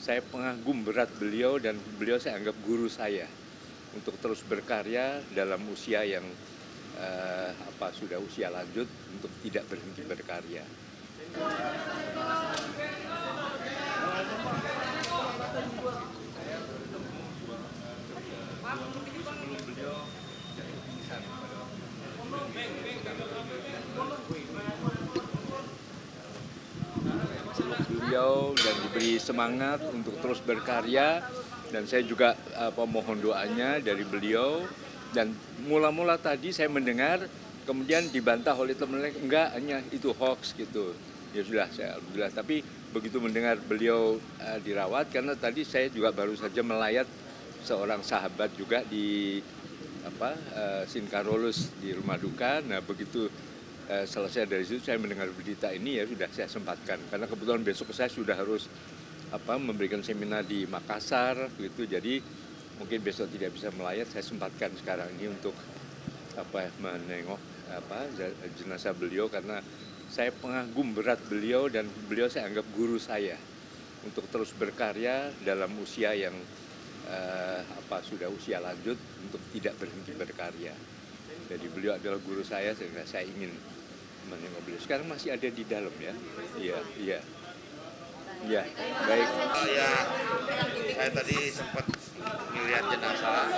Saya pengagum berat beliau dan beliau saya anggap guru saya untuk terus berkarya dalam usia yang sudah usia lanjut untuk tidak berhenti berkarya. Beliau dan diberi semangat untuk terus berkarya, dan saya juga mohon doanya dari beliau. Dan mula-mula tadi saya mendengar, kemudian dibantah oleh teman lain, enggak, hanya itu hoax gitu. Ya sudah, saya alhamdulillah. Tapi begitu mendengar beliau dirawat, karena tadi saya juga baru saja melayat seorang sahabat juga di Sinkarolus di rumah duka. Nah begitu selesai dari situ saya mendengar berita ini, ya sudah saya sempatkan, karena kebetulan besok saya sudah harus memberikan seminar di Makassar gitu. Jadi mungkin besok tidak bisa melayat, saya sempatkan sekarang ini untuk menengok jenazah beliau, karena saya pengagum berat beliau dan beliau saya anggap guru saya untuk terus berkarya dalam usia yang sudah usia lanjut untuk tidak berhenti berkarya. Jadi beliau adalah guru saya, sehingga saya ingin menengok beliau. Sekarang masih ada di dalam ya. Iya. Ya, baik. Saya tadi sempat melihat jenazah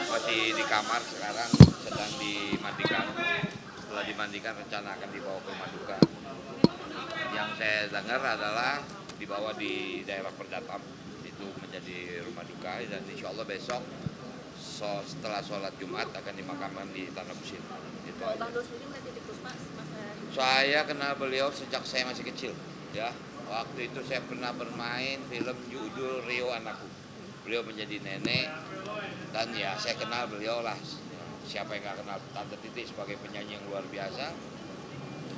masih di kamar, sekarang sedang dimandikan. Setelah dimandikan rencana akan dibawa ke rumah duka. Yang saya dengar adalah dibawa di daerah Perdatam, itu menjadi rumah duka, dan insya Allah besok setelah sholat Jumat akan dimakamkan di Tanah Kusir. Gitu. Bang Dul sendiri nanti di Puspa Saya kenal beliau sejak saya masih kecil, ya. Waktu itu saya pernah bermain film judul Rio Anakku. Beliau menjadi nenek, dan ya saya kenal beliau lah. Siapa yang nggak kenal Tante Titi sebagai penyanyi yang luar biasa,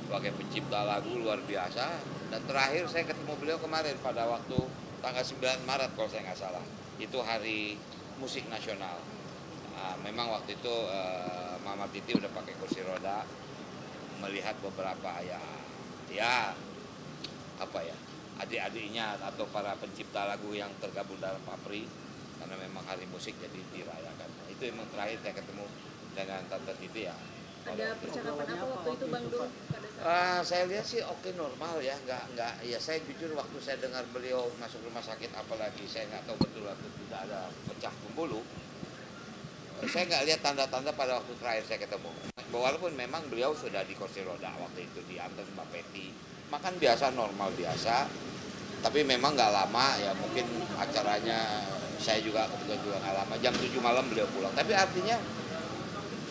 sebagai pencipta lagu luar biasa. Dan terakhir saya ketemu beliau kemarin pada waktu tanggal 9 Maret kalau saya nggak salah. Itu hari musik nasional. Memang waktu itu Mama Titi udah pakai kursi roda, melihat beberapa adik-adiknya atau para pencipta lagu yang tergabung dalam Papri, karena memang hari musik jadi dirayakan. Itu emang terakhir saya ketemu dengan Tante Titi ya. Ada percakapan apa waktu itu Bang Dul? Saya lihat sih oke, normal ya, nggak ya. Saya jujur waktu saya dengar beliau masuk rumah sakit, apalagi saya nggak tahu betul waktu tidak ada pecah pembuluh. Saya nggak lihat tanda-tanda pada waktu terakhir saya ketemu. Walaupun memang beliau sudah di kursi roda waktu itu, diantar Mbak Peti, makan biasa, normal biasa. Tapi memang nggak lama ya, mungkin acaranya saya juga kebetulan juga nggak lama, jam 7 malam beliau pulang. Tapi artinya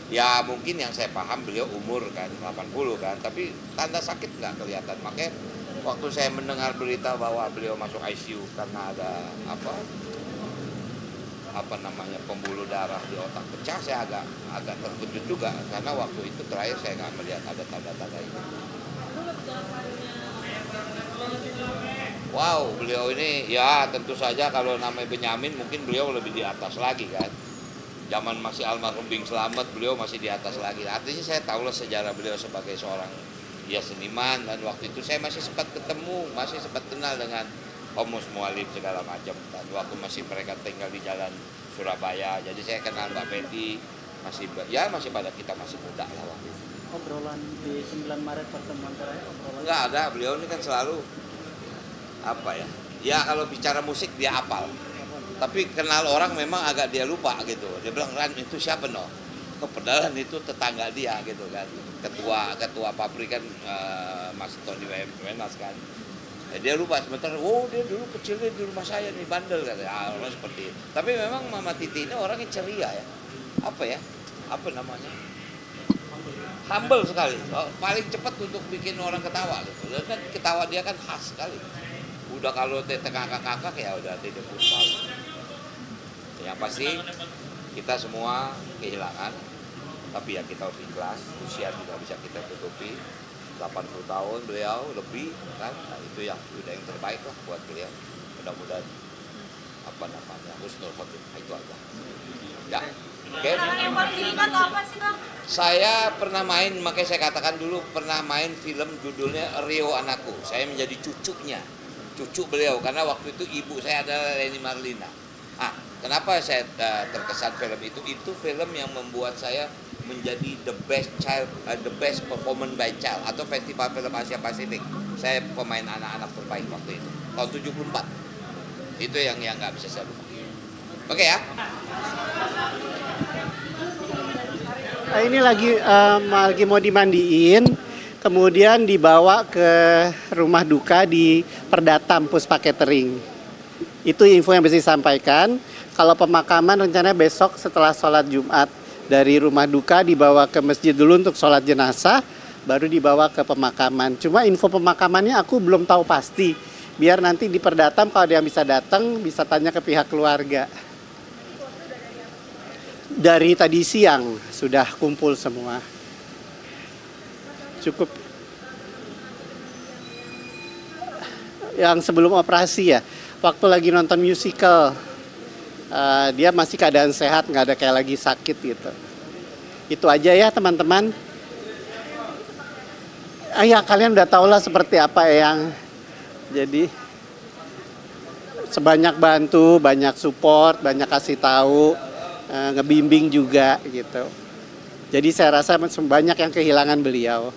ya mungkin yang saya paham beliau umur kan 80 kan, tapi tanda sakit nggak kelihatan. Makanya waktu saya mendengar berita bahwa beliau masuk ICU karena ada pembuluh darah di otak pecah, saya agak terkejut juga, karena waktu itu terakhir saya nggak melihat ada tanda-tanda ini. Wow, beliau ini ya tentu saja kalau namanya Benyamin mungkin beliau lebih di atas lagi kan. Zaman masih almarhum Bing Slamet beliau masih di atas lagi. Artinya saya tahulah sejarah beliau sebagai seorang seniman, dan waktu itu saya masih sempat ketemu, masih sempat kenal dengan Homus Mualif segala macam. Dan waktu masih mereka tinggal di jalan Surabaya, jadi saya kenal Mbak Peti, masih pada kita masih muda lah waktu itu. Obrolan di 9 Maret pertemuan terakhir obrolan? Enggak ada, beliau ini kan selalu kalau bicara musik dia hafal. Tapi kenal orang memang agak dia lupa gitu. Dia bilang, Ran itu siapa no? Padahal itu tetangga dia gitu kan. Ketua pabrik kan Mas Tony Wenas kan. Dia lupa sebentar, dia dulu kecilnya di rumah saya nih, bandel katanya. Orang seperti itu. Tapi memang Mama Titi ini orangnya ceria ya. Apa namanya? Humble sekali. Paling cepat untuk bikin orang ketawa gitu. Dan kan ketawa dia kan khas sekali. Udah kalau kakak-kakak ya udah tidak lupa. Yang pasti kita semua kehilangan, tapi ya kita harus ikhlas. Usia tidak bisa kita tutupi. 80 tahun beliau lebih kan, nah, itu yang udah yang terbaik lah buat beliau. Mudah-mudahan husnul khotimah, itu aja. Ya. Oke. Yang paling diingat apa sih Bang? Saya pernah main, makanya saya katakan dulu pernah main film judulnya Rio Anakku. Saya menjadi cucunya. cucu beliau, karena waktu itu ibu saya adalah Leni Marlina. Kenapa saya terkesan film itu? Itu film yang membuat saya menjadi the best performance by child atau Festival Film Asia Pasifik. Saya pemain anak-anak terbaik waktu itu, tahun 74. Itu yang nggak bisa saya lupa. Oke ya. Ini lagi mau dimandiin, kemudian dibawa ke rumah duka di Perdatam Puspa Catering. Itu info yang bisa disampaikan. Kalau pemakaman rencananya besok setelah sholat Jumat. Dari rumah duka dibawa ke masjid dulu untuk sholat jenazah, baru dibawa ke pemakaman. Cuma info pemakamannya aku belum tahu pasti. Biar nanti di Perdatam kalau ada yang bisa datang, bisa tanya ke pihak keluarga. Dari tadi siang sudah kumpul semua. Cukup. Yang sebelum operasi ya, waktu lagi nonton musical, dia masih keadaan sehat, nggak ada kayak lagi sakit gitu. Itu aja ya teman-teman. Ya kalian udah tau lah seperti apa yang jadi sebanyak bantu, banyak support, banyak kasih tahu, ngebimbing juga gitu. Jadi saya rasa banyak yang kehilangan beliau.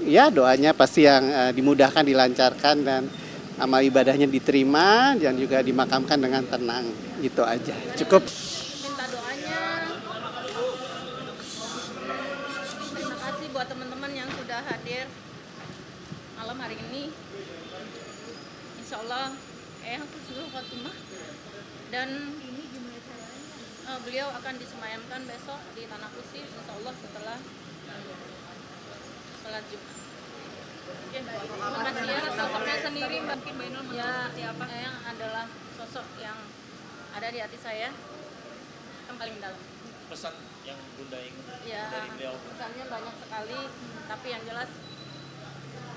Ya doanya pasti yang dimudahkan, dilancarkan dan amal ibadahnya diterima dan juga dimakamkan dengan tenang. Gitu aja. Cukup. Minta doanya. Terima kasih buat teman-teman yang sudah hadir malam hari ini. Insya Allah husnul khotimah. Dan beliau akan disemayamkan besok di Tanah Kusir, insya Allah setelah sholat Jumat. Oke, terima kasih ya. Sosoknya sendiri mungkin Mbak Inul seperti apa? Yang adalah sosok yang ada di hati saya yang paling dalam. Pesan yang Bunda ingin Ya, dari beliau? pesannya banyak sekali, tapi yang jelas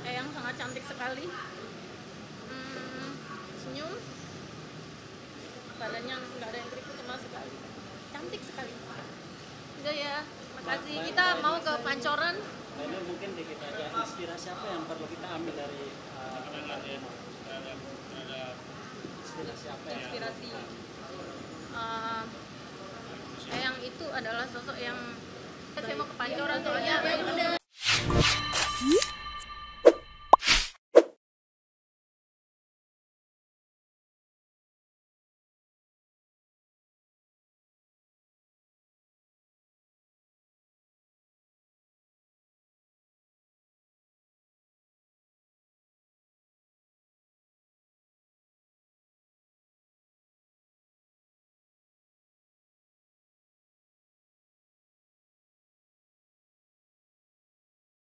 yang sangat cantik sekali. Senyum, badannya nggak ada yang keriput sama sekali, cantik sekali. Udah ya, makasih. Kita mau ke Pancoran. Ini mungkin dikit aja, inspirasi apa yang perlu kita ambil dari inspirasi apa ya? Inspirasi. Yang itu adalah sosok yang saya mau ke Pancoran soalnya